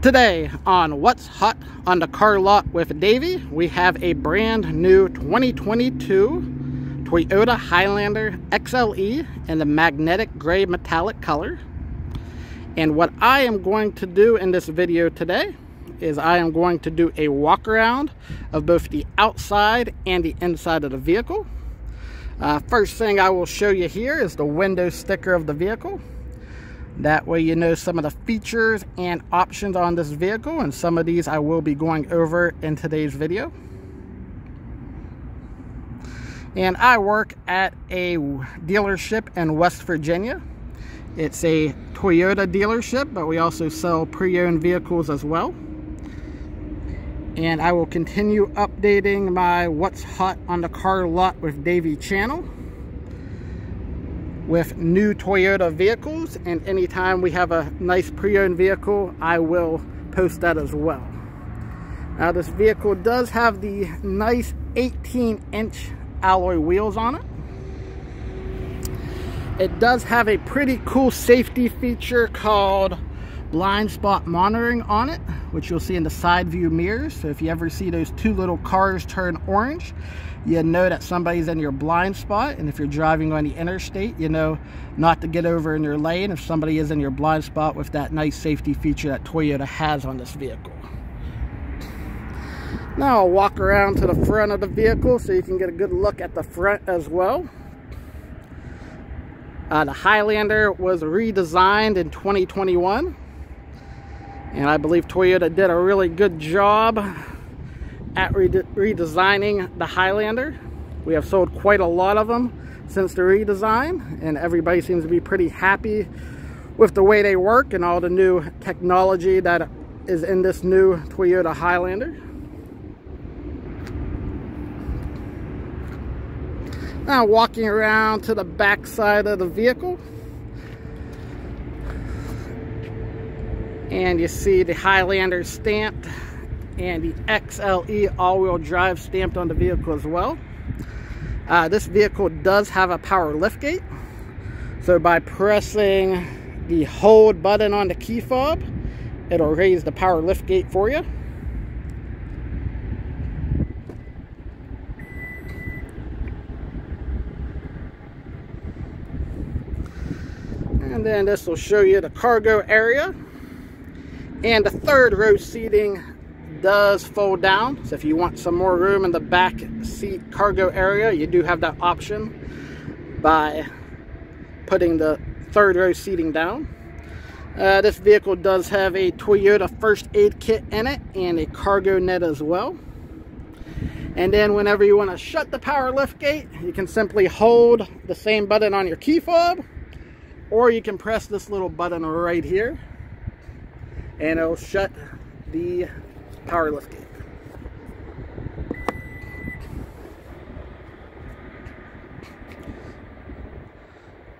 Today on What's Hot on the Car Lot with Davey, we have a brand new 2022 Toyota Highlander XLE in the magnetic gray metallic color. And what I am going to do in this video today is I am going to do a walk around of both the outside and the inside of the vehicle. First thing I will show you here is the window sticker of the vehicle. That way you know some of the features and options on this vehicle, and some of these I will be going over in today's video. And I work at a dealership in West Virginia. It's a Toyota dealership, but we also sell pre-owned vehicles as well. And I will continue updating my What's Hot on the Car Lot with Davey channel with new Toyota vehicles, and anytime we have a nice pre-owned vehicle, I will post that as well. Now this vehicle does have the nice 18-inch alloy wheels on it. It does have a pretty cool safety feature called blind spot monitoring on it, which you'll see in the side view mirrors. So if you ever see those two little cars turn orange, you know that somebody's in your blind spot. And if you're driving on the interstate, you know not to get over in your lane if somebody is in your blind spot, with that nice safety feature that Toyota has on this vehicle. Now I'll walk around to the front of the vehicle so you can get a good look at the front as well. The Highlander was redesigned in 2021. And I believe Toyota did a really good job at redesigning the Highlander. We have sold quite a lot of them since the redesign, and everybody seems to be pretty happy with the way they work and all the new technology that is in this new Toyota Highlander. Now walking around to the back side of the vehicle, and you see the Highlander stamped and the XLE all-wheel drive stamped on the vehicle as well. This vehicle does have a power liftgate, so by pressing the hold button on the key fob, it'll raise the power liftgate for you. And then this will show you the cargo area. And the third row seating does fold down, so if you want some more room in the back seat cargo area, you do have that option by putting the third row seating down. This vehicle does have a Toyota first aid kit in it and a cargo net as well. And then whenever you want to shut the power liftgate, you can simply hold the same button on your key fob, or you can press this little button right here and it'll shut the power liftgate.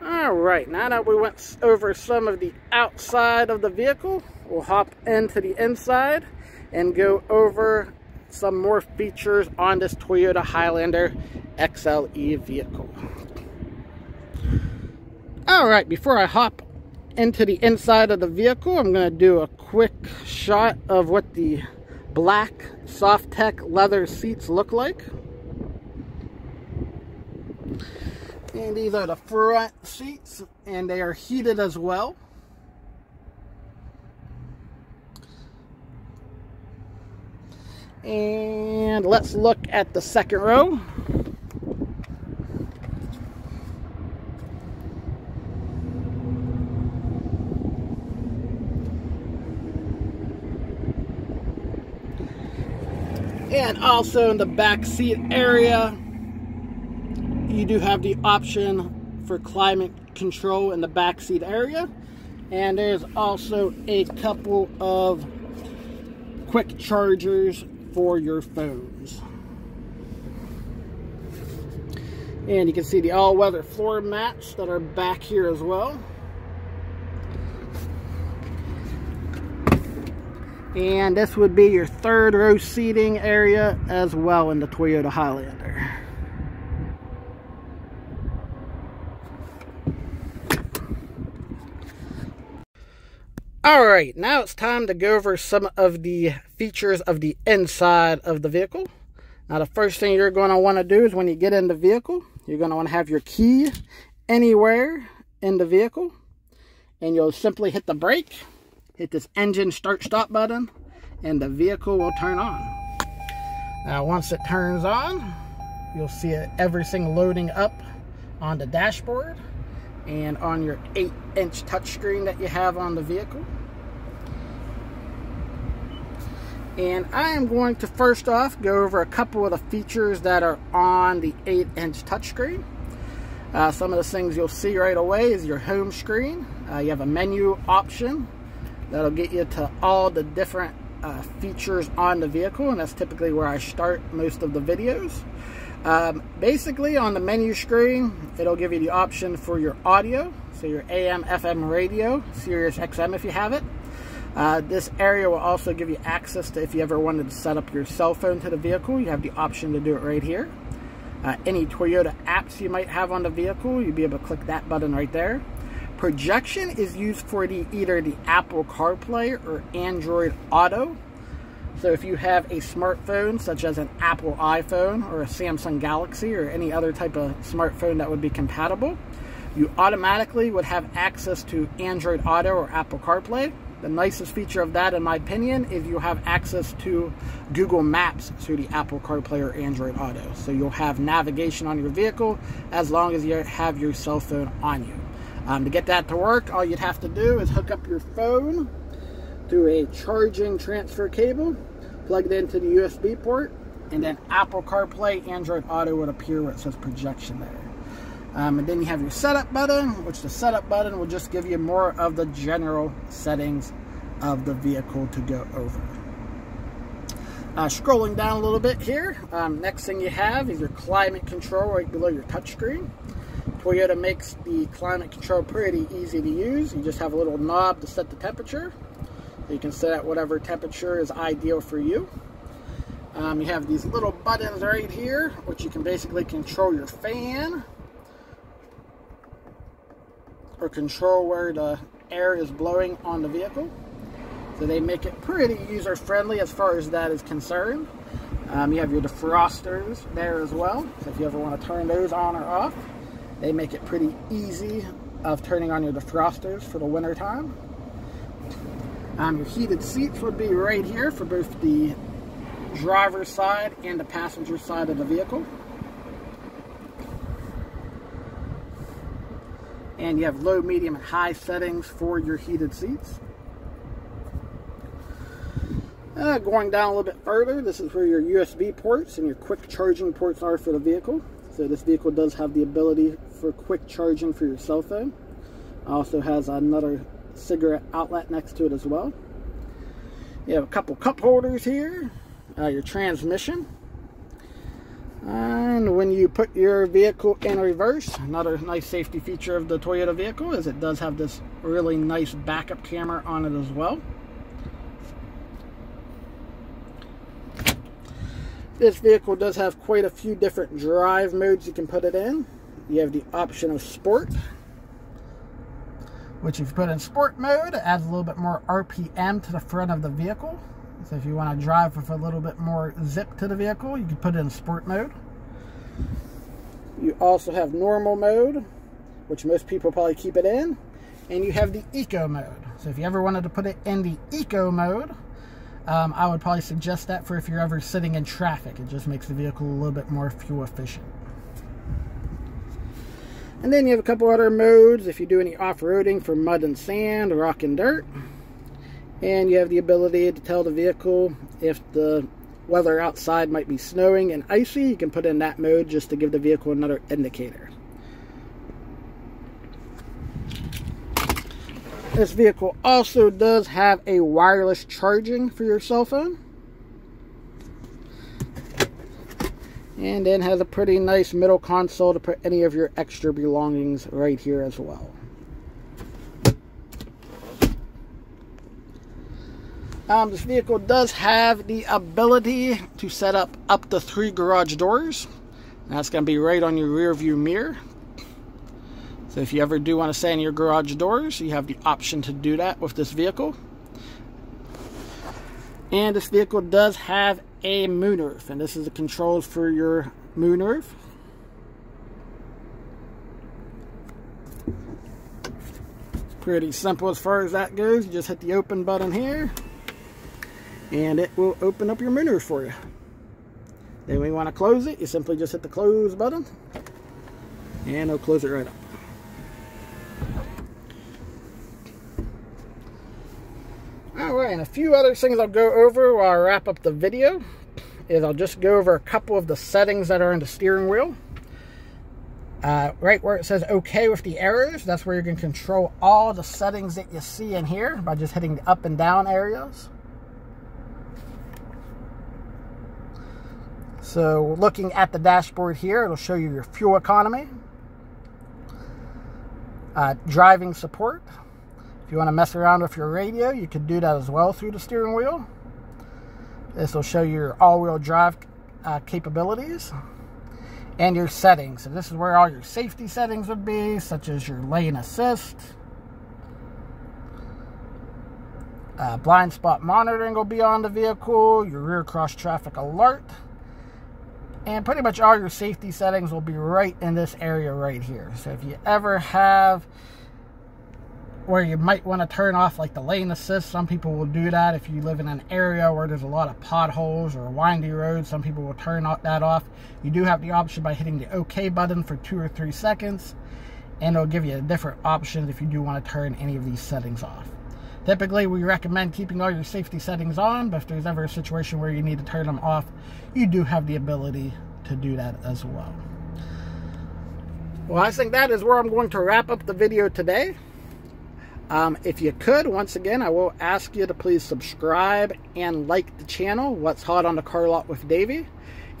Alright, now that we went over some of the outside of the vehicle, we'll hop into the inside and go over some more features on this Toyota Highlander XLE vehicle. Alright, before I hop into the inside of the vehicle, I'm going to do a quick shot of what the black soft-tech leather seats look like. And these are the front seats, and they are heated as well. And let's look at the second row. And also in the back seat area, you do have the option for climate control in the back seat area. And there's also a couple of quick chargers for your phones. And you can see the all-weather floor mats that are back here as well. And this would be your third row seating area as well in the Toyota Highlander. Alright, now it's time to go over some of the features of the inside of the vehicle. Now the first thing you're going to want to do is when you get in the vehicle, you're going to want to have your key anywhere in the vehicle. And you'll simply hit the brake, hit this engine start-stop button, and the vehicle will turn on. Now once it turns on, you'll see everything loading up on the dashboard and on your 8-inch touchscreen that you have on the vehicle. And I am going to first off go over a couple of the features that are on the 8-inch touchscreen. Some of the things you'll see right away is your home screen. You have a menu option that'll get you to all the different features on the vehicle, and that's typically where I start most of the videos. Basically on the menu screen, it'll give you the option for your audio, so your AM, FM radio, Sirius XM if you have it. This area will also give you access to, if you ever wanted to set up your cell phone to the vehicle, you have the option to do it right here. Any Toyota apps you might have on the vehicle, you'll be able to click that button right there. Projection is used for either the Apple CarPlay or Android Auto. So if you have a smartphone such as an Apple iPhone or a Samsung Galaxy or any other type of smartphone that would be compatible, you automatically would have access to Android Auto or Apple CarPlay. The nicest feature of that, in my opinion, is you'll have access to Google Maps through the Apple CarPlay or Android Auto. So you'll have navigation on your vehicle as long as you have your cell phone on you. To get that to work, all you'd have to do is hook up your phone to a charging transfer cable, plug it into the USB port, and then Apple CarPlay, Android Auto would appear where it says projection there. And then you have your setup button, which the setup button will just give you more of the general settings of the vehicle to go over. Scrolling down a little bit here, next thing you have is your climate control right below your touchscreen. Toyota makes the climate control pretty easy to use. You just have a little knob to set the temperature. You can set at whatever temperature is ideal for you. You have these little buttons right here, which you can basically control your fan or control where the air is blowing on the vehicle. So they make it pretty user-friendly as far as that is concerned. You have your defrosters there as well. So if you ever want to turn those on or off, they make it pretty easy of turning on your defrosters for the winter time. Your heated seats would be right here for both the driver's side and the passenger side of the vehicle. And you have low, medium, and high settings for your heated seats. Going down a little bit further, this is where your USB ports and your quick charging ports are for the vehicle. So this vehicle does have the ability for quick charging for your cell phone. Also has another cigarette outlet next to it as well. You have a couple cup holders here, your transmission. And when you put your vehicle in reverse, another nice safety feature of the Toyota vehicle is it does have this really nice backup camera on it as well. This vehicle does have quite a few different drive modes you can put it in. You have the option of Sport, which if you put in Sport mode, it adds a little bit more RPM to the front of the vehicle. So if you want to drive with a little bit more zip to the vehicle, you can put it in Sport mode. You also have Normal mode, which most people probably keep it in. And you have the Eco mode. So if you ever wanted to put it in the Eco mode, I would probably suggest that for if you're ever sitting in traffic. It just makes the vehicle a little bit more fuel efficient. And then you have a couple other modes if you do any off-roading for mud and sand, rock and dirt. And you have the ability to tell the vehicle if the weather outside might be snowing and icy. You can put in that mode just to give the vehicle another indicator. This vehicle also does have a wireless charging for your cell phone. And then has a pretty nice middle console to put any of your extra belongings right here as well. This vehicle does have the ability to set up to 3 garage doors. That's going to be right on your rear view mirror. So if you ever do want to stay in your garage doors, you have the option to do that with this vehicle. And this vehicle does have a moonroof, and this is the controls for your moonroof. Pretty simple as far as that goes. You just hit the open button here, and it will open up your moonroof for you. Then when you want to close it, you simply just hit the close button, and it'll close it right up. Alright, and a few other things I'll go over while I wrap up the video is I'll just go over a couple of the settings that are in the steering wheel. Right where it says OK with the arrows, that's where you can control all the settings that you see in here by just hitting the up and down areas. So looking at the dashboard here, it'll show you your fuel economy, driving support. If you want to mess around with your radio, you can do that as well through the steering wheel. This will show you your all-wheel drive capabilities and your settings. So this is where all your safety settings would be, such as your lane assist. Blind spot monitoring will be on the vehicle, your rear cross traffic alert. And pretty much all your safety settings will be right in this area right here. So if you ever have where you might want to turn off like the lane assist, some people will do that. If you live in an area where there's a lot of potholes or windy roads, some people will turn that off. You do have the option by hitting the OK button for 2 or 3 seconds, and it'll give you a different option if you do want to turn any of these settings off. Typically, we recommend keeping all your safety settings on, but if there's ever a situation where you need to turn them off, you do have the ability to do that as well. Well, I think that is where I'm going to wrap up the video today. If you could, once again, I will ask you to please subscribe and like the channel, What's Hot on the Car Lot with Davey.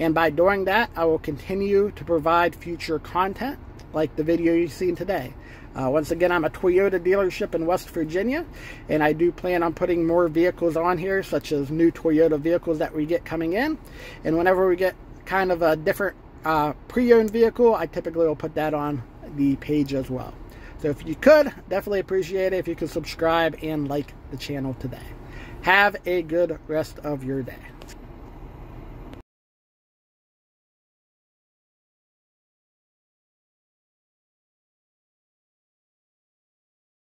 And by doing that, I will continue to provide future content like the video you've seen today. Once again, I'm a Toyota dealership in West Virginia, and I do plan on putting more vehicles on here, such as new Toyota vehicles that we get coming in. And whenever we get kind of a different pre-owned vehicle, I typically will put that on the page as well. So if you could, definitely appreciate it if you could subscribe and like the channel today. Have a good rest of your day.